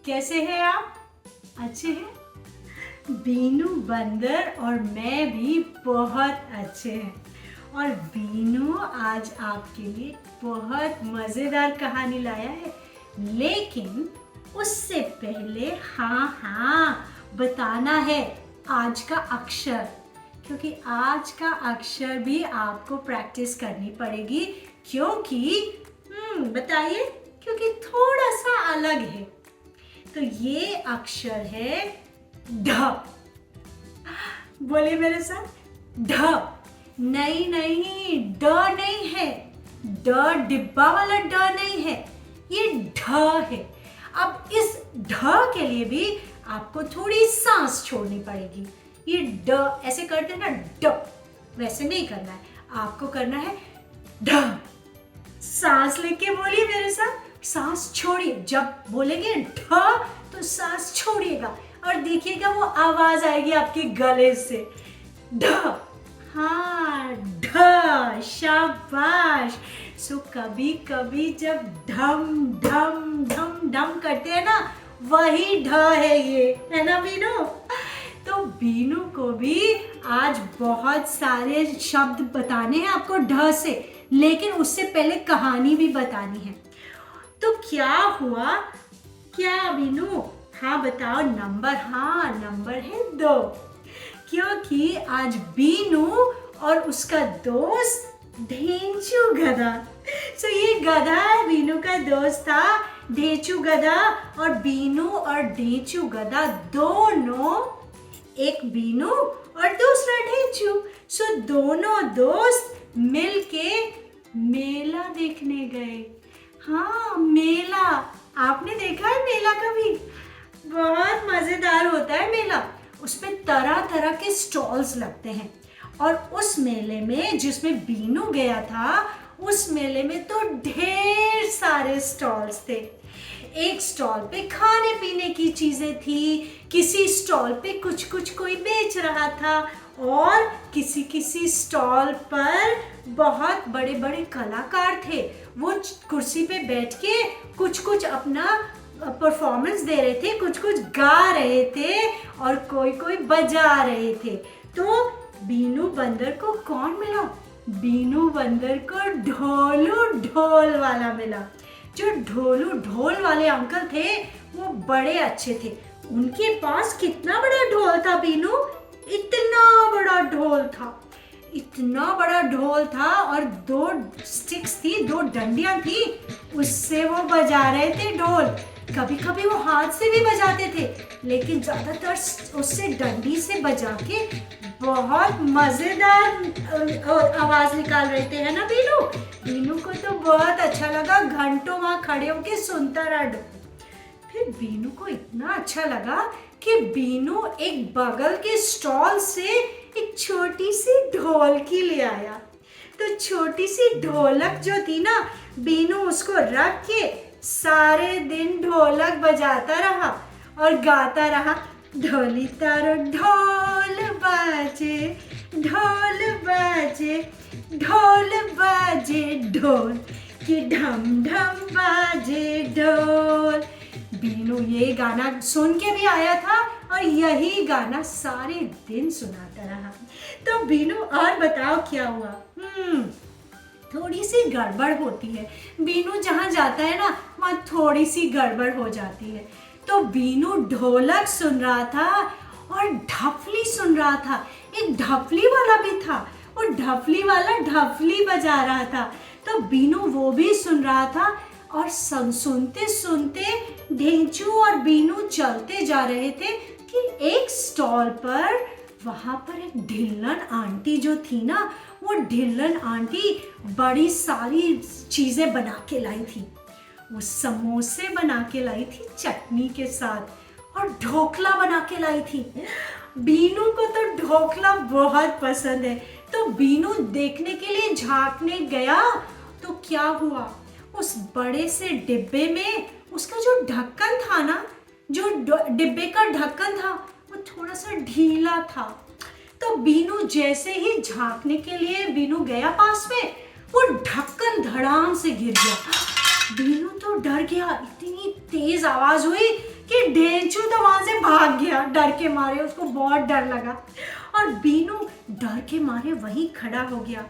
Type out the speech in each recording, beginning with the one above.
कैसे हैं आप? अच्छे हैं? बीनू बंदर और मैं भी बहुत अच्छे हैं। और बीनू आज आपके लिए बहुत मजेदार कहानी लाया है, लेकिन उससे पहले हाँ बताना है आज का अक्षर, क्योंकि आज का अक्षर भी आपको प्रैक्टिस करनी पड़ेगी, क्योंकि बताइए, क्योंकि थोड़ा सा अलग है। तो ये अक्षर है ढ। बोलिए मेरे साथ, ढ। नहीं, ड नहीं है, ड डिब्बा वाला ड नहीं है, ये ढ है। अब इस ढ के लिए भी आपको थोड़ी सांस छोड़नी पड़ेगी। ये ड ऐसे करते हैं ना, ड, वैसे नहीं करना है, आपको करना है ढ। सांस लेके बोलिए मेरे साथ, सांस छोड़िए। जब बोलेंगे ढ तो सांस छोड़िएगा और देखिएगा वो आवाज आएगी आपके गले से, ढ। हाँ, ढ, शाबाश। सो कभी कभी जब ढम ढम ढम ढम करते हैं ना, वही ढ है ये, है ना बीनू? तो बीनू को भी आज बहुत सारे शब्द बताने हैं आपको ढ से, लेकिन उससे पहले कहानी भी बतानी है। तो क्या हुआ, क्या बीनू? हाँ बताओ नंबर। हाँ, नंबर है 2, क्योंकि आज बीनू और उसका दोस्त ढेंचू गधा। सो ये गधा बीनू का दोस्त था, ढेंचू गधा। और बीनू और ढेंचू गधा दोनों, एक बीनू और दूसरा ढेंचू, सो दोनों दोस्त मिलके मेला देखने गए। हाँ, मेला। आपने देखा है मेला कभी? बहुत मजेदार होता है मेला। उसमें तरह तरह के स्टॉल्स लगते हैं, और उस मेले में जिसमें बीनू गया था, उस मेले में तो ढेर सारे स्टॉल्स थे। एक स्टॉल पे खाने पीने की चीजें थी, किसी स्टॉल पे कुछ कोई बेच रहा था, और किसी स्टॉल पर बहुत बड़े बड़े कलाकार थे। वो कुर्सी पे बैठ के कुछ अपना परफॉर्मेंस दे रहे थे, कुछ गा रहे थे, और कोई बजा रहे थे। तो बीनू बंदर को कौन मिला? बीनू बंदर को ढोलू ढोल वाला मिला। जो ढोलू ढोल वाले अंकल थे वो बड़े अच्छे थे। उनके पास कितना बड़ा ढोल था बीनू? इतना बड़ा ढोल था, इतना बड़ा ढोल था, और 2 स्टिक्स थी, 2 डंडियां थी, उससे वो बजा रहे थे ढोल। कभी कभी वो हाथ से भी बजाते थे, लेकिन ज्यादातर उससे डंडी से बजा के बहुत मजेदार आवाज निकाल रहे थे, है ना बीनू? बीनू को तो बहुत अच्छा लगा, घंटों वहां खड़े होके सुनता रहा। फिर बीनू को इतना अच्छा लगा कि बीनू एक बगल के स्टॉल से एक छोटी सी ढोलकी ले आया। तो छोटी सी ढोलक जो थी ना, बीनू उसको रख के सारे दिन ढोलक बजाता रहा और गाता रहा, ढोली तारो ढोल बाजे, ढोल बाजे, ढोल बाजे ढोल, कि ढम ढम बाजे ढोल। बीनू ये गाना सुन के भी आया था, और यही गाना सारे दिन सुनाता रहा। तो बीनू, और बताओ क्या हुआ? थोड़ी सी गड़बड़ होती है। बीनू जहाँ जाता है ना, वहाँ थोड़ी सी गड़बड़ हो जाती है। तो बीनू ढोलक सुन रहा था और ढफली सुन रहा था। एक ढफली वाला भी था, वो ढफली वाला ढफली बजा रहा था। तो बीनू वो भी सुन रहा था, और सुनते सुनते ढेंचू और बीनू चलते जा रहे थे कि एक स्टॉल पर, वहां पर एक ढिल्लन आंटी जो थी ना, वो ढिल्लन आंटी बड़ी सारी चीजें बना के लाई थी। वो समोसे बना के लाई थी चटनी के साथ, और ढोकला बना के लाई थी। बीनू को तो ढोकला बहुत पसंद है। तो बीनू देखने के लिए झांकने गया, तो क्या हुआ, उस बड़े से डिब्बे में उसका जो ढक्कन था ना, जो डिब्बे का ढक्कन था, वो थोड़ा सा ढीला था। तो बीनू जैसे ही झांकने के लिए बीनू गया पास में, वो ढक्कन धड़ाम से गिर गया। बीनू तो डर गया, इतनी तेज आवाज हुई कि ढेंचू तो वहां से भाग गया डर के मारे, उसको बहुत डर लगा और बीनू डर के मारे वहीं खड़ा हो गया।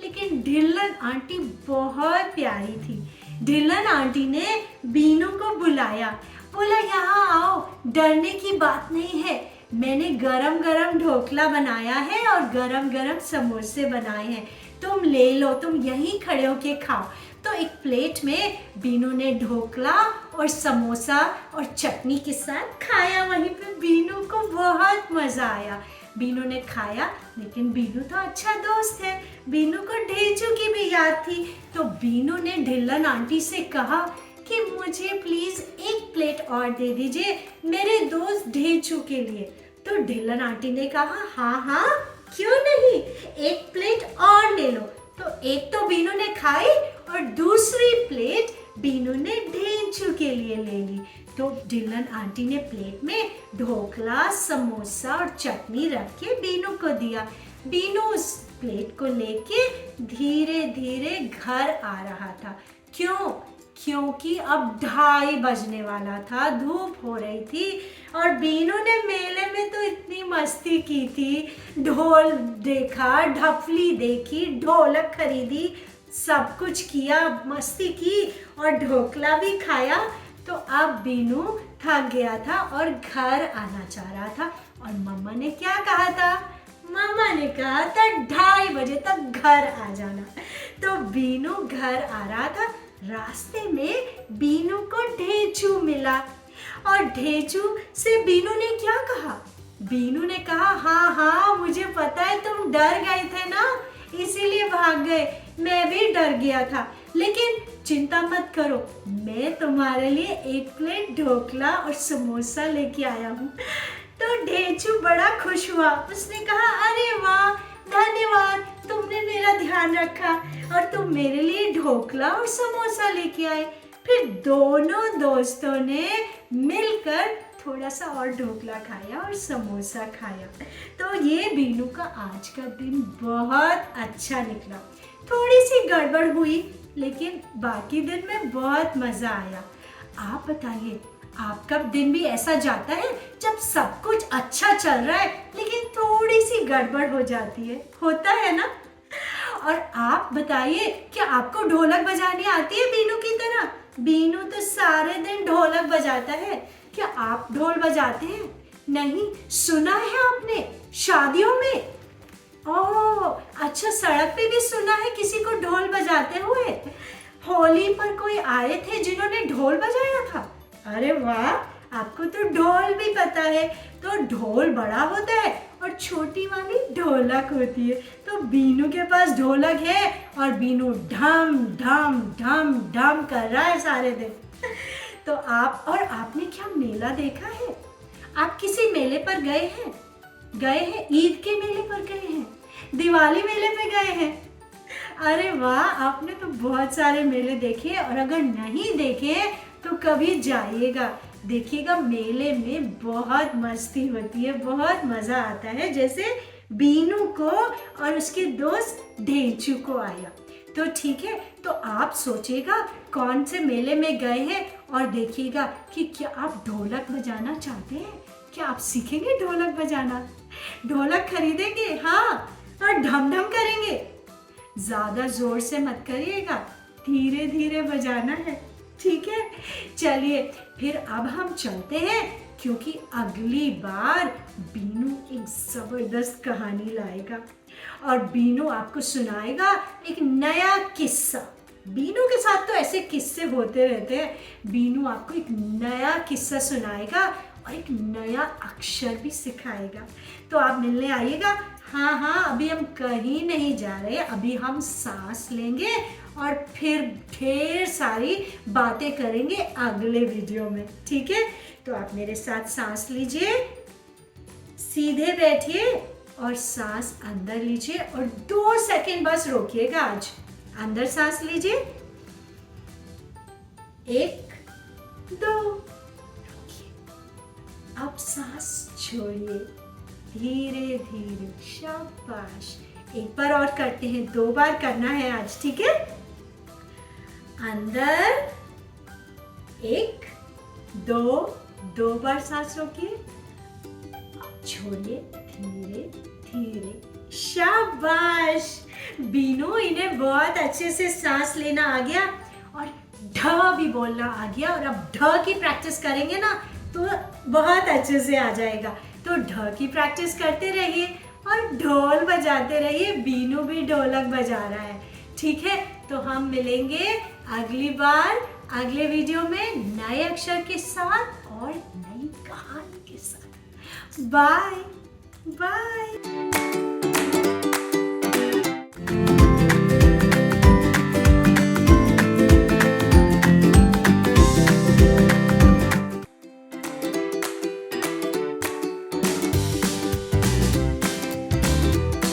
लेकिन ढिल्लन आंटी बहुत प्यारी थी। ढिल्लन आंटी ने बीनू को बुलाया, बोला यहाँ आओ, डरने की बात नहीं है, मैंने गरम गरम ढोकला बनाया है और गरम गरम समोसे बनाए हैं, तुम ले लो, तुम यहीं खड़े होके खाओ। तो एक प्लेट में बीनू ने ढोकला और समोसा और चटनी के साथ खाया। वहीं पे बीनू को बहुत मजा आया। बीनू ने खाया, लेकिन बीनू तो अच्छा दोस्त है, बीनू को ढेंचू की भी याद थी। तो बीनू ने ढिल्लन आंटी से कहा कि मुझे प्लीज एक प्लेट और दे दीजिए मेरे दोस्त ढेंचू के लिए। तो ढिल्लन आंटी ने कहा हाँ हाँ क्यों नहीं, एक प्लेट और ले लो। तो एक तो बीनू ने खाई और दूसरी प्लेट बीनू ने ढेंचू के लिए ले ली। तो ढिल्लन आंटी ने प्लेट में ढोकला, समोसा और चटनी रख के बीनू को दिया। बीनू उस प्लेट को लेके धीरे धीरे घर आ रहा था। क्यों? क्योंकि अब 2:30 बजने वाला था, धूप हो रही थी और बीनू ने मेले में तो इतनी मस्ती की थी, ढोल देखा, ढफली देखी, ढोलक खरीदी, सब कुछ किया, मस्ती की और ढोकला भी खाया। तो अब बीनू थक गया था और घर आना चाह रहा था। और मम्मा ने क्या कहा था? मम्मा ने कहा था 2:30 बजे तक घर आ जाना। तो बीनू घर आ रहा था, रास्ते में बीनू को ढेंचू मिला और ढेंचू से बीनू ने क्या कहा? बीनू ने कहा हाँ हाँ मुझे पता है, तुम डर गए थे ना, इसीलिए भाग गए, मैं भी डर गया था, लेकिन चिंता मत करो, मैं तुम्हारे लिए एक प्लेट ढोकला और समोसा लेके आया हूँ। तो ढेंचू बड़ा खुश हुआ, उसने कहा अरे वाह धन्यवाद, तुमने मेरा ध्यान रखा और तुम मेरे लिए ढोकला और समोसा लेके आए। फिर दोनों दोस्तों ने मिलकर थोड़ा सा और ढोकला खाया और समोसा खाया। तो ये बीनू का आज का दिन बहुत अच्छा निकला। थोड़ी सी गड़बड़ हुई, लेकिन बाकी दिन में बहुत मजा आया। आप बताइए, आपका दिन भी ऐसा जाता है जब सब कुछ अच्छा चल रहा है लेकिन थोड़ी सी गड़बड़ हो जाती है, होता है ना? और आप बताइए, क्या आपको ढोलक बजानी आती है बीनू की तरह? बीनू तो सारे दिन ढोलक बजाता है, क्या आप ढोल बजाते हैं? नहीं, सुना है आपने शादियों में? ओह अच्छा, सड़क पे भी सुना है किसी को ढोल बजाते हुए। होली पर कोई आए थे जिन्होंने ढोल बजाया था। अरे वाह, आपको तो ढोल भी पता है। तो ढोल बड़ा होता है और छोटी वाली ढोलक होती है। तो बीनू के पास ढोलक है और बीनू ढम ढम ढम ढम कर रहा है सारे दिन। तो आपने क्या मेला देखा है? आप किसी मेले पर गए हैं? ईद के मेले पर गए हैं? दिवाली मेले पे गए हैं? अरे वाह, आपने तो बहुत सारे मेले देखे, और अगर नहीं देखे तो कभी जाइएगा, देखिएगा मेले में बहुत मस्ती होती है, बहुत मजा आता है, जैसे बीनू को और उसके दोस्त ढेंचू को आया। तो ठीक है, तो आप सोचिएगा कौन से मेले में गए हैं और देखिएगा कि क्या आप ढोलक बजाना चाहते हैं। क्या आप सीखेंगे ढोलक बजाना? ढोलक खरीदेंगे? हाँ, और ढम ढम करेंगे। ज्यादा जोर से मत करिएगा, धीरे धीरे बजाना है, ठीक है? चलिए फिर अब हम चलते हैं, क्योंकि अगली बार बीनू एक जबरदस्त कहानी लाएगा और बीनू आपको सुनाएगा एक नया किस्सा। बीनू के साथ तो ऐसे किस्से होते रहते हैं। बीनू आपको एक नया किस्सा सुनाएगा और एक नया अक्षर भी सिखाएगा। तो आप मिलने आइएगा। हाँ हाँ, अभी हम कहीं नहीं जा रहे, अभी हम सांस लेंगे और फिर ढेर सारी बातें करेंगे अगले वीडियो में, ठीक है? तो आप मेरे साथ सांस लीजिए, सीधे बैठिए और सांस अंदर लीजिए और 2 सेकंड बस रोकिएगा। आज अंदर सांस लीजिए, 1 2, अब सांस छोड़िए धीरे धीरे, शाबाश। एक बार और करते हैं, 2 बार करना है आज, ठीक है? अंदर 1 दो बार सांस रोकिए, छोड़िए धीरे धीरे। शाबाश बीनू, इन्हें बहुत अच्छे से सांस लेना आ गया और ढ भी बोलना आ गया। और अब ढ की प्रैक्टिस करेंगे ना तो बहुत अच्छे से आ जाएगा। तो ढ की प्रैक्टिस करते रहिए और ढोल बजाते रहिए। बीनू भी ढोलक बजा रहा है, ठीक है। तो हम मिलेंगे अगली बार अगले वीडियो में नए अक्षर के साथ और नई कहानी के साथ। Bye bye.